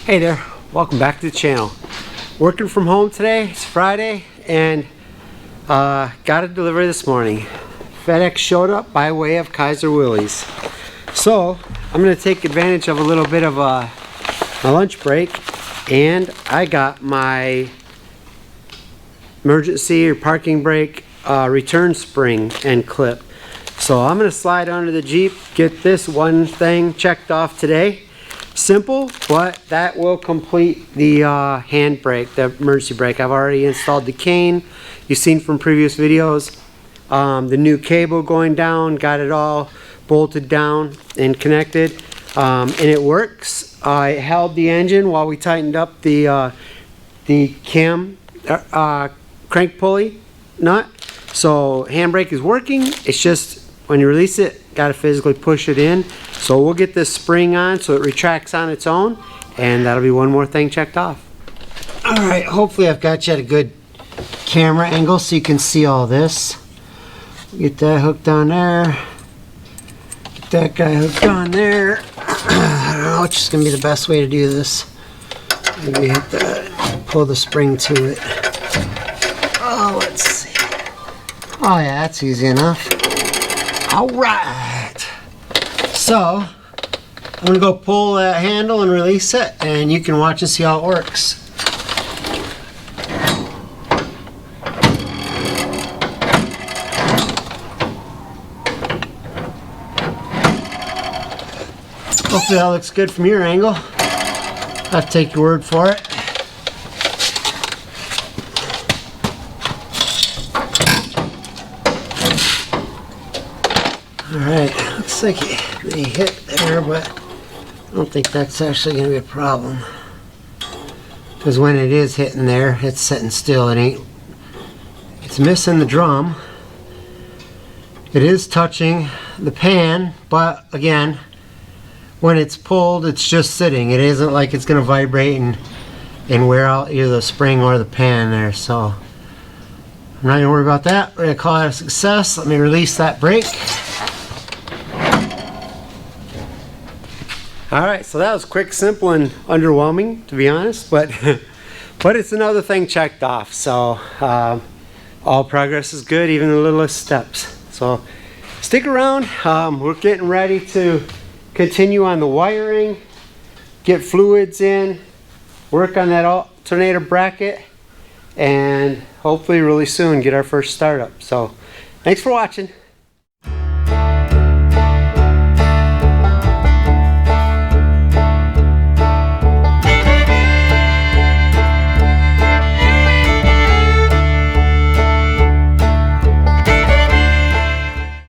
Hey there, welcome back to the channel. Working from home today, it's Friday, and got a delivery this morning. FedEx showed up by way of Kaiser Willys. So I'm going to take advantage of a little bit of my lunch break, and I got my emergency or parking brake return spring and clip. So I'm going to slide under the Jeep, get this one thing checked off today. Simple, but that will complete the hand brake, the emergency brake. I've already installed the cane you've seen from previous videos. The new cable going down, got it all bolted down and connected, and it works. I held the engine while we tightened up the cam crank pulley nut. So handbrake is working. It's just when you release it, got to physically push it in. So we'll get this spring on so it retracts on its own, and that'll be one more thing checked off. Alright, hopefully I've got you at a good camera angle so you can see all this. Get that hooked on there. Get that guy hooked on there. I don't know which is going to be the best way to do this. Maybe hit that, pull the spring to it. Oh, let's see. Oh yeah, that's easy enough. Alright. So, I'm going to go pull that handle and release it, and you can watch and see how it works. Hopefully that looks good from your angle. I'll have to take your word for it. Alright, looks like it may hit there, but I don't think that's actually going to be a problem. Because when it is hitting there, it's sitting still. It's missing the drum. It is touching the pan, but again, when it's pulled, it's just sitting. It isn't like it's going to vibrate and wear out either the spring or the pan there. So I'm not going to worry about that. We're going to call it a success. Let me release that brake. Alright, so that was quick, simple, and underwhelming, to be honest, but it's another thing checked off. So all progress is good, even the littlest steps. So stick around. We're getting ready to continue on the wiring, get fluids in, work on that alternator bracket, and hopefully really soon get our first startup. So thanks for watching.